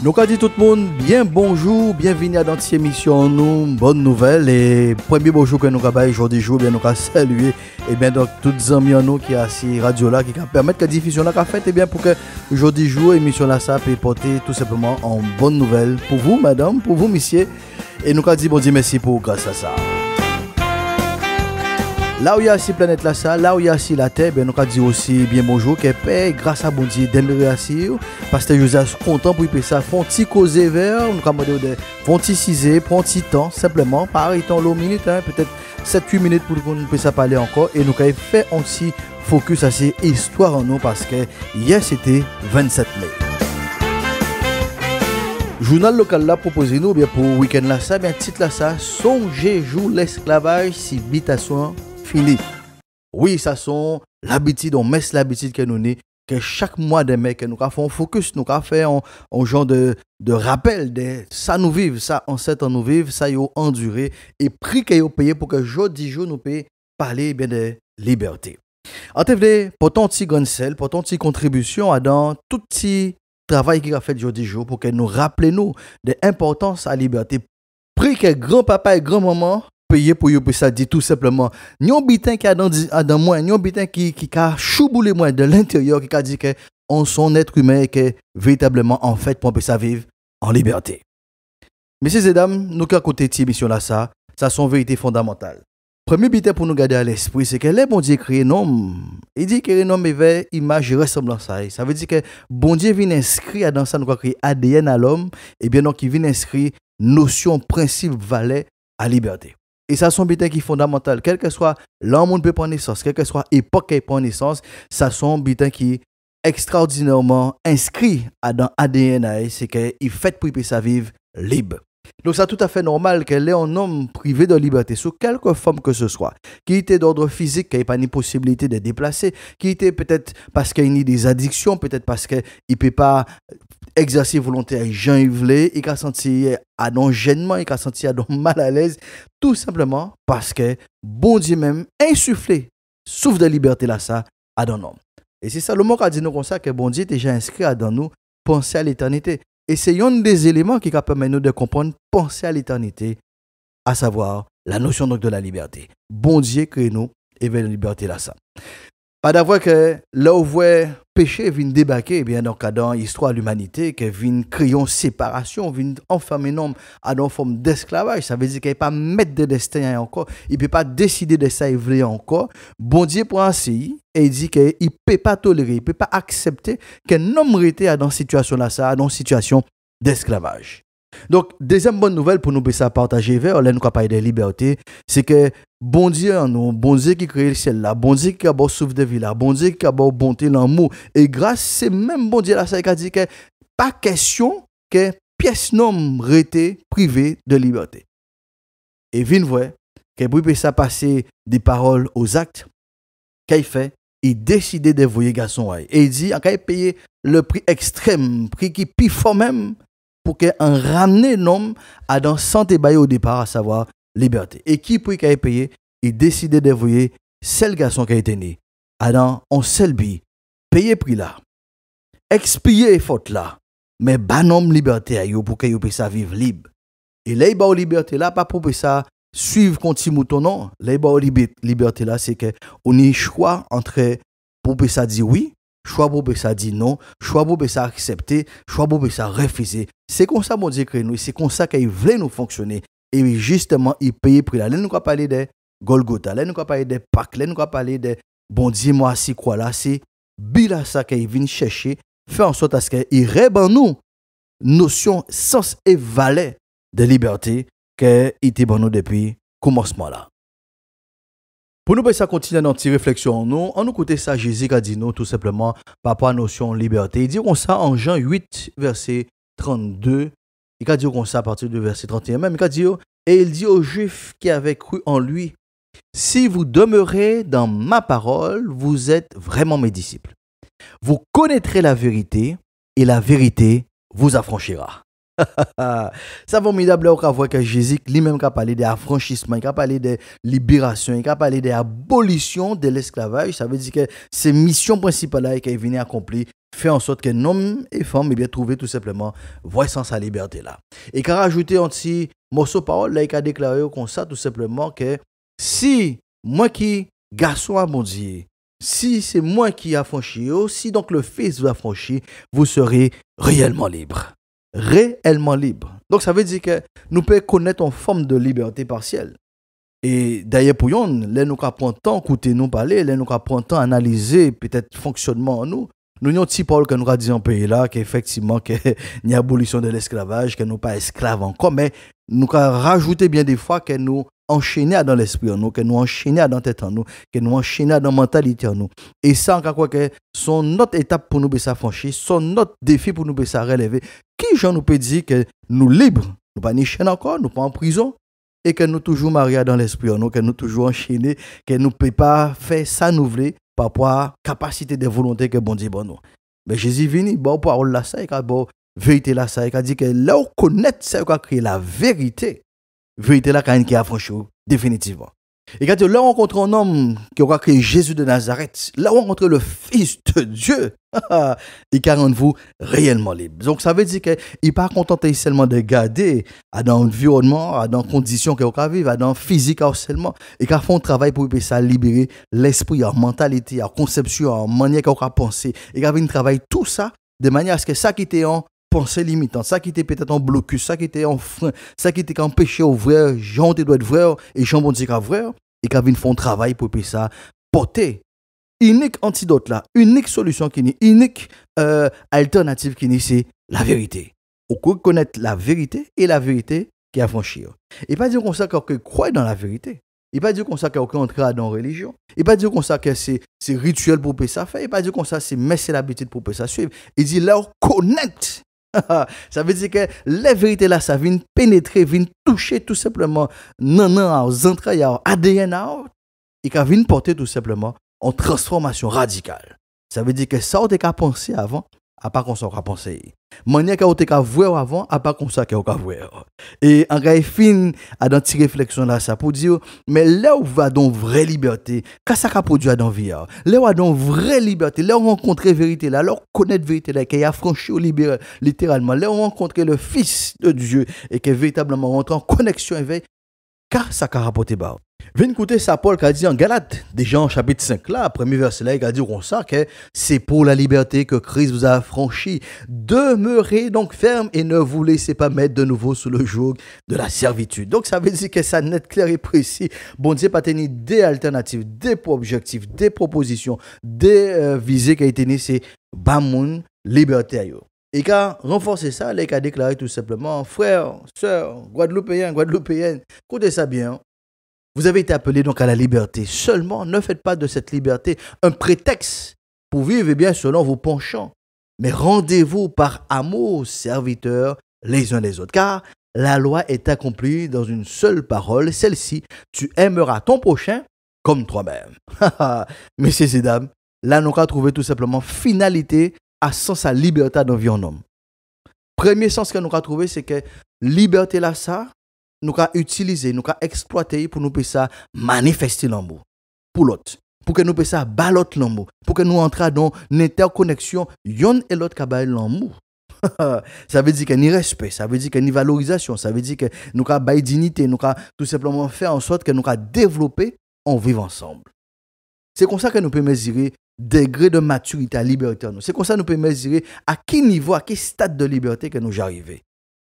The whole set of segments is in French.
Nous avons dit tout le monde, bien bonjour, bienvenue à notre émission, nous, bonne nouvelle. Et premier bonjour que nous avons aujourd'hui, bien nous avons salué, et bien donc tous les amis en nous qui sont assis radio là, qui permettent que la diffusion là faite, et bien pour que aujourd'hui jour, émission là, ça peut porter tout simplement en bonne nouvelle pour vous, madame, pour vous, messieurs. Et nous avons dit bon Dieu merci pour grâce à ça. Là où il y a ces planètes là, ça, là où il y a ces la terre, ben nous avons dit aussi bien bonjour, que paix, grâce à bon Dieu, d'aimer assis. Pasteur Joseph content pour y ça, font petit causer vers, nous avons demandé de font petit ciser, prend petit temps, simplement, pareil, temps long minute, hein, peut-être 7-8 minutes pour qu'on puisse parler encore. Et nous avons fait aussi focus à ces histoires en nous parce que hier c'était 27 mai. Journal local là proposé nous bien pour week-end là ça, bien titre là ça, songez jour l'esclavage si bitation fini. Oui, ça sont l'habitude, on met l'habitude que nous avons, que chaque mois de mai, que nous avons fait un focus, nous avons fait un genre de rappel de ça nous vive, ça en 7 ans nous vive, ça y a enduré, et prix qu'il y a payé pour que jour 10 jours nous puissions parler bien de liberté. En TV, pour ton petit grain de sel, pour ton petit contribution à dans tout petit travail qu'il a fait jour 10 jours pour que nous rappelions de l'importance à la liberté. Prix que grand-papa et grand-maman payer pour ça dit tout simplement nyon bitin qui a dans moi nyon bitin qui a chouboulé moi de l'intérieur qui a dit que on son être humain que véritablement en fait pour ça vivre en liberté. Messieurs et dames, nous qui côté cette émission là ça sont vérité fondamentale. Premier bitin pour nous garder à l'esprit c'est que les bon Dieu créé l'homme. Il dit que l'homme est image et ressemblance à ça. Ça veut dire que bon Dieu vient inscrire dans ça nous créé ADN à l'homme et bien donc il vient inscrire notion principe valeur à liberté. Et ça sont biens qui sont fondamentaux. Quel que soit l'homme qui peut prendre naissance, quelle que soit l'époque qui prend naissance, ça sont biens qui extraordinairement inscrits dans l'ADN. C'est qu'il fait pour sa vivre libre. Donc c'est tout à fait normal qu'elle est un homme privé de liberté sous quelque forme que ce soit, qui était d'ordre physique, qui n'a pas ni possibilité de déplacer, qui était peut-être parce qu'il y a des addictions, peut-être parce qu'il ne peut pas exercer volontaire Jean-Yves, il a senti un gênement, il a senti un mal à l'aise, tout simplement parce que bon Dieu même insufflé souffle de liberté là ça à dans l'homme. Et c'est ça le mot qui a dit nous comme ça que bon Dieu est déjà inscrit à dans nous penser à l'éternité. Et c'est un des éléments qui permet nous de comprendre penser à l'éternité, à savoir la notion donc de la liberté. Bon Dieu crée nous et vers la liberté là ça. Pas d'avoir que là où voit péché vient débarquer, eh bien donc dans l'histoire de l'humanité, que vient créer une séparation, vient enfermer l'homme à une forme d'esclavage. Ça veut dire qu'il ne peut pas mettre de destin encore, il ne peut pas décider de ça, il veut encore. Bon Dieu prend ainsi et il dit qu'il ne peut pas tolérer, il ne peut pas accepter qu'un homme reste dans cette situation-là, ça, dans une situation d'esclavage. Donc, deuxième bonne nouvelle pour nous partager vers nous parler de liberté, c'est que bon Dieu en nous, bon Dieu qui crée le ciel là, bon Dieu qui a beau souffle de vie là, bon Dieu qui a beau bonté l'amour et grâce c'est même bon Dieu là ça qui a dit que pas question que pièce nomme rete privé de liberté. Et vin vrai que pour ça passer des paroles aux actes, qu'il fait, il décide de voyer garçon et il dit qu'il payer le prix extrême, prix qui plus fort même pour qu'on ramène l'homme à dans santé bail au départ, à savoir liberté. Et qui pour qu'il payer, il décide de voyer seul garçon qui a été né. À dans on seul bi, payer prix là, expier faute là, mais ban homme liberté à yo pour qu'il puisse vivre libre. Et là il ba liberté là pas pour ça suivre continue mouton non, là il ba liberté là c'est que on y choix entre pour ça dire oui, choix pour ça dire non, choix pour ça accepter, choix pour ça refuser. C'est comme ça mon Dieu crée nous, c'est comme ça qu'il veut nous fonctionner. Et justement, il paye prix là. Là, nous allons parler de Golgotha, là, nous allons parler de Pâques, là, nous allons parler de bon Dieu, moi, si quoi là, c'est bila ça qu'il vient chercher, faire en sorte à ce qu'il rébande nous notion, sens et valeur de liberté qu'il était bon nous depuis le commencement là. Pour nous, ça continue dans notre réflexion, on nous écoute ça, Jésus a dit nous tout simplement par rapport à la notion de liberté. Il dit comme ça en Jean 8, verset 32. Il a dit comme ça à partir du verset 31 même. Il a dit, et il dit aux Juifs qui avaient cru en lui, si vous demeurez dans ma parole, vous êtes vraiment mes disciples. Vous connaîtrez la vérité et la vérité vous affranchira. Ça formidable là, on voit que Jésus lui-même a parlé d'affranchissement, il a parlé de libération, il a parlé d'abolition de l'esclavage. Ça veut dire que c'est mission principale là qu'il est venu accomplir, faire en sorte que hommes et femmes eh bien trouver tout simplement voie sans sa liberté là. Et qu'il a rajouté un petit morceau de parole là, il a déclaré comme ça tout simplement que si moi qui garçon à mon Dieu, si c'est moi qui affranchis, si donc le Fils vous affranchit, vous serez réellement libre. Réellement libre. Donc ça veut dire que nous pouvons connaître une forme de liberté partielle. Et d'ailleurs pour nous, là nous avons temps écouter nous parler, là nous avons temps analyser peut-être fonctionnement en nous. Nous avons un petit Paul que nous avons dit en pays là qu'effectivement qu'il y a abolition de l'esclavage, que nous pas esclaves encore, mais nous avons rajouté bien des fois que nous enchaîner dans l'esprit en nous, que nous enchaîner dans la tête en nous, que nous enchaîner dans la mentalité en nous. Et ça, encore quoi que son notre étape pour nous s'affranchir, son notre défi pour nous relever. Qui j'en nous peut dire que nous libres, nous pas ni chaîne encore, nous pas en prison, et que nous toujours mariés dans l'esprit en nous, que nous toujours enchaînés, que nous ne pouvons pas faire ça nous voulons par rapport à la capacité de volonté que bon Dieu bon nous. Mais Jésus venu, bon parole là ça, et bon vérité là ça, il a dit que là on connaît ça, on a créé la vérité. Vérité là quand qui a franchi définitivement. Et quand là on rencontre un homme qui aura créé Jésus de Nazareth, là on rencontre le Fils de Dieu, et qui rend vous réellement libre. Donc ça veut dire qu'il n'est pas contenté seulement de garder dans l'environnement, dans les conditions qu'il a vivre, dans le physique seulement, et qu'il fait un travail pour ça libérer l'esprit, la mentalité, la conception, la manière qu'il a pensé, et qu'il a travail tout ça de manière à ce que ça qui était en pensée limitante, ça qui était peut-être en blocus, ça qui était en frein, ça qui était empêché ouvrir, Jean te doit être vrai, et Jean bon Dieu qu'à vrai, et qu'à venir faire un travail pour ça porter unique antidote là, unique solution qui n'est, unique alternative qui n'est, c'est la vérité. On peut connaître la vérité et la vérité qui a franchi. Et pas dire comme ça qu'on croit dans la vérité. Il pas dire comme ça qu'on entre dans la religion. Il pas dire comme ça que c'est rituel pour ça faire. Il pas dire comme ça c'est mais c'est l'habitude pour ça suivre. Il dit là connaître. Ça veut dire que la vérité là, ça vient pénétrer, vient toucher tout simplement aux entrailles, aux ADN, et qui vient porter tout simplement en transformation radicale. Ça veut dire que ça, on a pensé avant, à part qu'on s'en a pensé. Manière qu'on a voir avant, à part qu'on s'en a voir. Et en vrai, fin à dans cette réflexion là, ça pour dire, mais là où va donc vraie liberté, qu'est-ce que ça produit dans la vie? Là où va donc vraie liberté, là où on rencontre la vérité, là où on connaît la vérité, là qui a franchi au libéral, littéralement, là où on rencontre le Fils de Dieu et qui est véritablement rentré en connexion avec, car ça a rapporté bas. Venez écouter ça, Paul qui a dit en Galates, déjà en chapitre 5 là, premier verset là, il a dit comme ça que c'est pour la liberté que Christ vous a affranchi. Demeurez donc ferme et ne vous laissez pas mettre de nouveau sous le joug de la servitude. Donc ça veut dire que ça net, clair et précis. Bon Dieu pas tenu des alternatives, des objectifs, des propositions, des visées qui a été c'est bamoun liberté. Et quand renforcer ça, il a déclaré tout simplement, frères, sœurs, Guadeloupéennes, écoutez ça bien. Vous avez été appelés donc à la liberté. Seulement, ne faites pas de cette liberté un prétexte pour vivre bien selon vos penchants. Mais rendez-vous par amour, serviteurs, les uns les autres. Car la loi est accomplie dans une seule parole, celle-ci, tu aimeras ton prochain comme toi-même. Messieurs et dames, là, nous avons trouvé tout simplement finalité à sens à liberté dans vie en homme. Premier sens que nous avons trouvé, c'est que liberté là, ça, nous avons utilisé, nous avons exploité pour nous ça manifester l'amour pour l'autre, pour que nous ça baloter l'amour, pour que nous entrions dans une interconnexion, yon et l'autre qui l'amour. Ça veut dire qu'il y a ni respect, ça veut dire qu'il y a ni valorisation, ça veut dire que nous avons une dignité, nous avons tout simplement fait en sorte que nous avons développé en vivre ensemble. C'est comme ça que nous pouvons mesurer degré de maturité à liberté. C'est comme ça que nous pouvons mesurer à quel niveau, à quel stade de liberté que nous arrivons.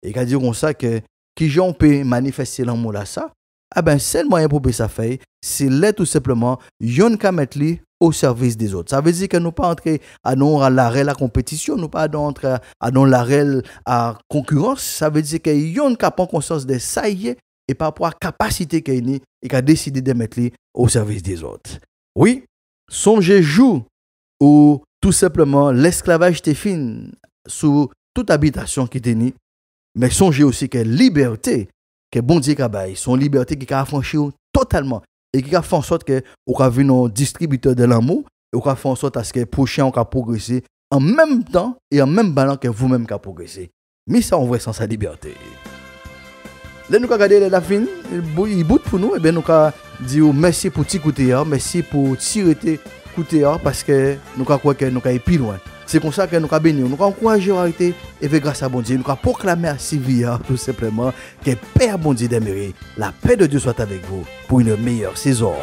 Et qu'à dire comme ça que qui j'en peut manifester l'amour là ça, ah ben c'est le moyen pour ça faire, c'est là tout simplement yon ka mettre li au service des autres. Ça veut dire que nous pas entrer à l'arrêt la compétition, nous pas entrer à l'arrêt à concurrence, ça veut dire que yon ka prend conscience de ça y est et par rapport à capacité qu'il y a et qu'a décidé de mettre li au service des autres. Oui, songez jour où tout simplement l'esclavage était fin sous toute habitation qui était ni. Mais songez aussi que liberté, que bon Dieu a son liberté qui a affranchi totalement et qui a fait en sorte que vous avez un distributeur de l'amour et vous avez fait en sorte à ce que le prochain a progressé en même temps et en même balance que vous-même qui a progressé. Mais ça on voit sans sa liberté. Là nous regarder la fin, il bout pour nous et bien nous dire merci pour ti côté, merci pour tirer côté parce que nous croit que nous plus loin. C'est comme ça que nous bénir, nous encourager à arrêter et grâce à bon Dieu, nous proclamer à Sylvia tout simplement que Père bon Dieu d'aimer, la paix de Dieu soit avec vous pour une meilleure saison.